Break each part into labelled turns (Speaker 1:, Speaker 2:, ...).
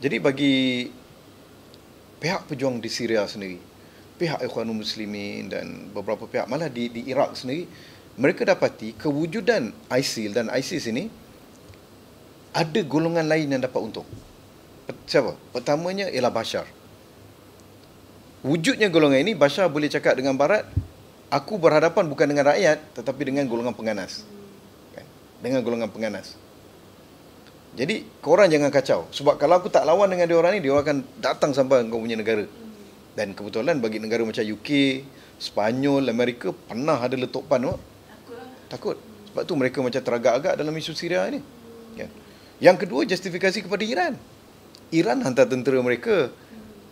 Speaker 1: Jadi bagi pihak pejuang di Syria sendiri, pihak Ikhwanul Muslimin dan beberapa pihak malah di Iraq sendiri, mereka dapati kewujudan ISIL dan ISIS ini ada golongan lain yang dapat untung. Siapa? Pertamanya ialah Bashar. Wujudnya golongan ini, Bashar boleh cakap dengan Barat, aku berhadapan bukan dengan rakyat tetapi dengan golongan pengganas. Dengan golongan pengganas. Jadi korang jangan kacau, sebab kalau aku tak lawan dengan diorang ni, diorang akan datang sampai kau punya negara. Dan kebetulan bagi negara macam UK, Spanyol, Amerika pernah ada letupan. Takut. Sebab tu mereka macam teragak-agak dalam isu Syria ni. Yang kedua, justifikasi kepada Iran. Iran hantar tentera mereka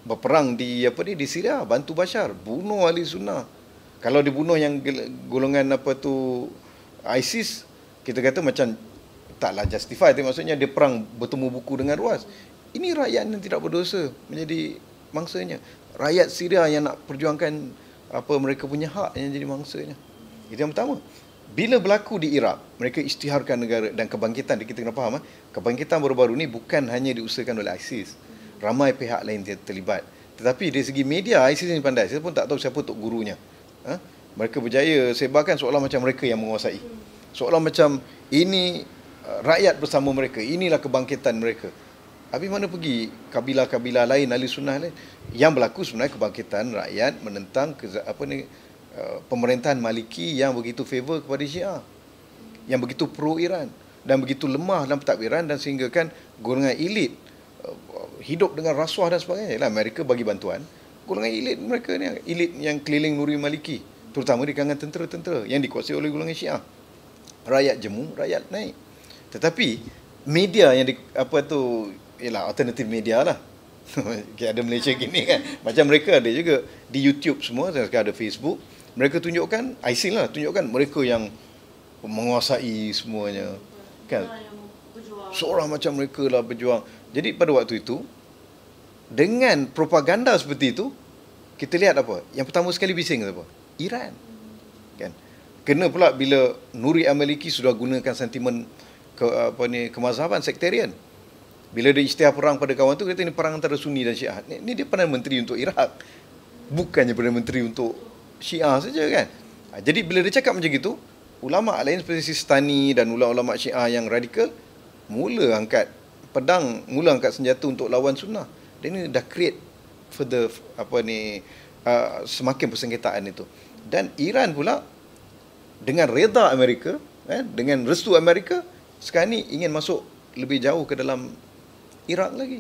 Speaker 1: berperang di Syria, bantu Bashar, bunuh ahli sunnah. Kalau dibunuh yang golongan ISIS, kita kata macam taklah justify, tapi maksudnya dia perang bertemu buku dengan ruas. Ini rakyat yang tidak berdosa menjadi mangsanya. Rakyat Syria yang nak perjuangkan mereka punya hak yang jadi mangsanya. Itu yang pertama. Bila berlaku di Iraq, mereka isytiharkan negara dan kebangkitan, kita kena faham, kebangkitan baru-baru ni bukan hanya diusahakan oleh ISIS. Ramai pihak lain terlibat. Tetapi dari segi media, ISIS ni pandai. Saya pun tak tahu siapa tok gurunya. Mereka berjaya sebarkan seolah macam mereka yang menguasai. Seolah macam ini rakyat bersama mereka, inilah kebangkitan mereka. Habis mana pergi kabilah-kabilah lain, ahli sunnah lain? Yang berlaku sebenarnya kebangkitan rakyat menentang pemerintahan Maliki yang begitu favor kepada Syiah, yang begitu pro-Iran dan begitu lemah dalam pentadbiran, dan sehingga kan golongan elit hidup dengan rasuah dan sebagainya. Amerika bagi bantuan, golongan elit mereka ni, elit yang keliling Nuri Maliki, terutama di kalangan tentera-tentera yang dikuasai oleh golongan Syiah. Rakyat jemu, rakyat naik. Tetapi media yang ialah alternatif media lah. Ada Malaysia gini kan. Macam mereka ada juga di YouTube semua, sekarang ada Facebook. Mereka tunjukkan ISIL lah, tunjukkan mereka yang menguasai semuanya. Kan? Seorang macam mereka lah berjuang. Jadi pada waktu itu, dengan propaganda seperti itu, kita lihat apa? Yang pertama sekali bising apa? Iran. Kan? Kena pula bila Nuri al-Maliki sudah gunakan sentimen kemazhaban, sektarian. Bila dia isytihar perang pada kawan tu, kata ini perang antara Sunni dan Syiah. Ini dia Perdana Menteri untuk Iraq, bukannya Perdana Menteri untuk Syiah saja kan. Jadi bila dia cakap macam gitu, ulama lain seperti Sistani dan ulama-ulama Syiah yang radikal mula angkat pedang, mula angkat senjata untuk lawan sunnah. Dan ini dah create further semakin persengketaan itu. Dan Iran pula dengan reda Amerika, dengan restu Amerika, sekarang ni ingin masuk lebih jauh ke dalam Iraq lagi.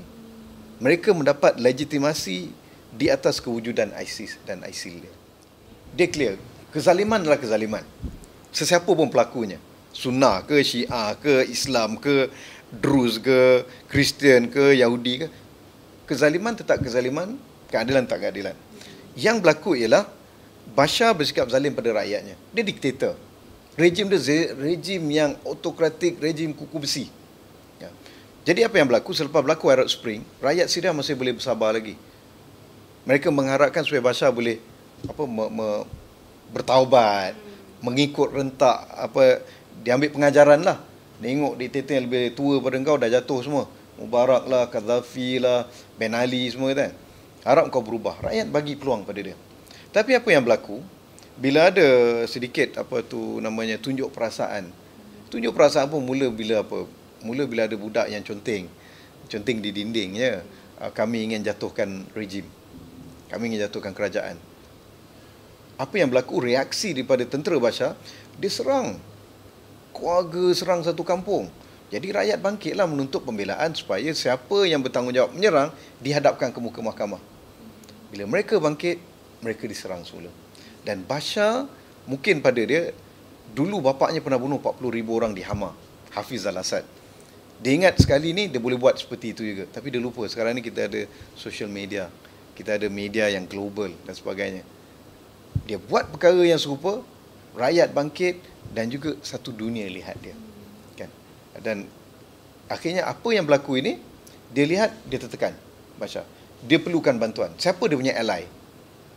Speaker 1: Mereka mendapat legitimasi di atas kewujudan ISIS dan ISIL. Dia clear, kezaliman adalah kezaliman. Sesiapa pun pelakunya. Sunnah ke, Syiah ke, Islam ke, Druz ke, Kristian ke, Yahudi ke. Kezaliman tetap kezaliman, keadilan tak keadilan. Yang berlaku ialah Bashar bersikap zalim pada rakyatnya. Dia diktator. Rejim dia rejim yang autokratik, rejim kuku besi. Ya. Jadi apa yang berlaku selepas berlaku Arab Spring, rakyat Syria masih boleh bersabar lagi. Mereka mengharapkan supaya Bashar boleh bertaubat, mengikut rentak diambil pengajaran lah. Tengok diktator yang lebih tua pada kau dah jatuh semua. Mubarak lah, Gaddafi lah, Ben Ali semua kan. Harap kau berubah. Rakyat bagi peluang pada dia. Tapi apa yang berlaku? Bila ada sedikit tunjuk perasaan. Tunjuk perasaan pun mula bila ada budak yang conteng di dinding ya. Kami ingin jatuhkan rejim. Kami ingin jatuhkan kerajaan. Apa yang berlaku? Reaksi daripada tentera Bashar, dia serang keluarga, serang satu kampung. Jadi rakyat bangkitlah menuntut pembelaan supaya siapa yang bertanggungjawab menyerang dihadapkan ke muka mahkamah. Bila mereka bangkit, mereka diserang semula. Dan Bashar, mungkin pada dia, dulu bapaknya pernah bunuh 40,000 orang di Hama, Hafiz al-Assad. Dia ingat sekali ni dia boleh buat seperti itu juga. Tapi dia lupa, sekarang ni kita ada social media, kita ada media yang global dan sebagainya. Dia buat perkara yang serupa, rakyat bangkit dan juga satu dunia lihat dia. Kan? Dan akhirnya apa yang berlaku ini, dia lihat, dia tertekan Bashar. Dia perlukan bantuan. Siapa dia punya ally?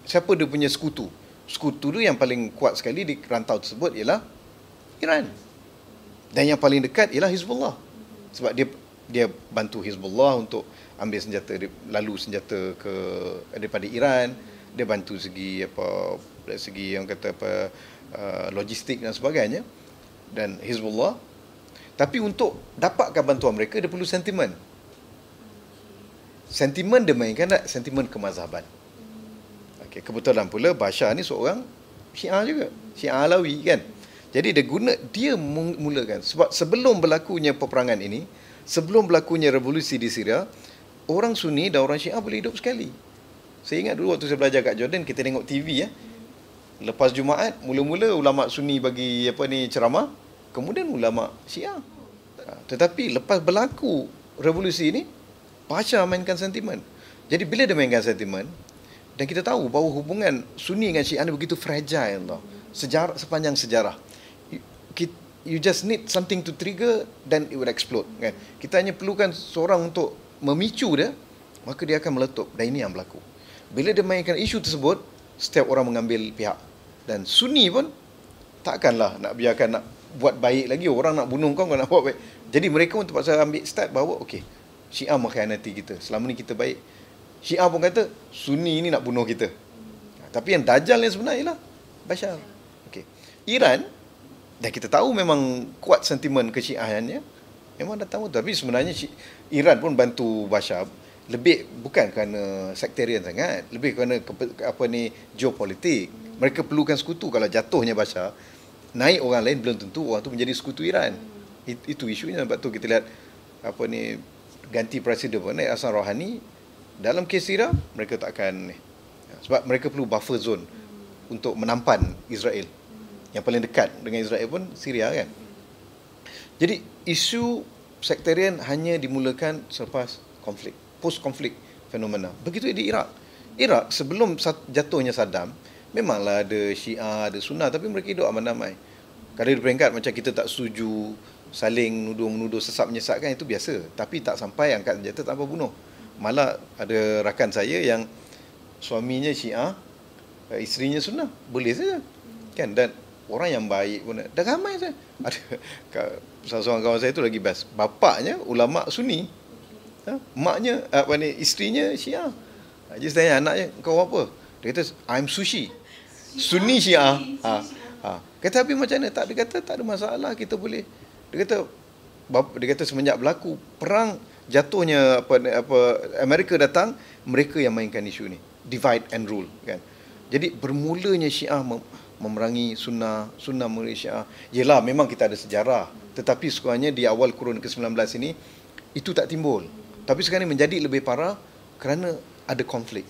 Speaker 1: Siapa dia punya sekutu? Sekutu tu yang paling kuat sekali di rantau tersebut ialah Iran. Dan yang paling dekat ialah Hizbullah. Sebab dia dia bantu Hizbullah untuk ambil senjata, lalu senjata daripada Iran. Dia bantu segi apa, dari segi yang kata apa, logistik dan sebagainya, dan Hizbullah. Tapi untuk dapatkan bantuan mereka, dia perlu sentimen. Sentimen dia mainkan tak? Sentimen kemazhaban. Okay, kebetulan pula Bashar ni seorang Syiah juga, Syiah Alawi kan. Jadi dia mulakan, sebab sebelum berlakunya peperangan ini, sebelum berlakunya revolusi di Syria, orang Sunni dan orang Syiah boleh hidup sekali. Saya ingat dulu waktu saya belajar kat Jordan, kita tengok TV ya. Lepas Jumaat, mula-mula ulama Sunni bagi ceramah, kemudian ulama Syiah. Tetapi lepas berlaku revolusi ini, Bashar mainkan sentimen. Jadi bila dia mainkan sentimen, dan kita tahu bahawa hubungan Sunni dengan Syiah ini begitu fragile tau. Sepanjang sejarah. You just need something to trigger, then it will explode kan. Kita hanya perlukan seorang untuk memicu dia, maka dia akan meletup, dan ini yang berlaku. Bila dia mainkan isu tersebut, setiap orang mengambil pihak. Dan Sunni pun takkanlah nak biarkan nak buat baik lagi, orang nak bunuh kau nak buat baik. Jadi mereka pun terpaksa ambil start bahawa okey, Syiah mengkhianati kita, selama ni kita baik. Syiah pun kata Sunni ni nak bunuh kita. Tapi yang dajal yang sebenarnya ialah Bashar. Okey. Iran, dan kita tahu memang kuat sentimen kesyiahannya, memang dah tahu. Tapi sebenarnya Iran pun bantu Bashar lebih bukan kerana sektarian sangat, lebih kerana geopolitik. Mereka perlukan sekutu. Kalau jatuhnya Bashar, naik orang lain, belum tentu orang tu menjadi sekutu Iran. Itu isunya. Sebab tu kita lihat ganti presiden naik Hassan Rouhani. Dalam kes Syria, mereka tak akan sebab mereka perlu buffer zone untuk menampan Israel. Yang paling dekat dengan Israel pun Syria kan. Jadi isu sektarian hanya dimulakan selepas konflik, post-konflik fenomena. Begitu di Iraq. Iraq sebelum jatuhnya Saddam, memanglah ada Syiah, ada Sunnah, tapi mereka hidup aman damai. Kalau di peringkat macam kita tak setuju, saling menuduh, sesat menyesatkan, itu biasa. Tapi tak sampai angkat senjata tanpa bunuh. Malah ada rakan saya yang suaminya Syiah, isterinya Sunnah, boleh saja kan. Dan orang yang baik pun dah ramai saya. Ada salah seorang kawan saya tu lagi best. Bapaknya ulama Sunni, maknya isterinya Syiah. Dia tanya anaknya, kau apa? Dia kata I'm sushi. Sunni Syiah. Kata tapi macam mana? Tak, dia kata tak ada masalah, kita boleh. Dia kata semenjak berlaku perang, jatuhnya Amerika datang, mereka yang mainkan isu ni, divide and rule kan. Jadi bermulanya Syiah memerangi Sunnah memerangi Syiah. Yelah, memang kita ada sejarah, tetapi sekurangnya di awal kurun ke-19 ini itu tak timbul. Tapi sekarang ini menjadi lebih parah kerana ada konflik.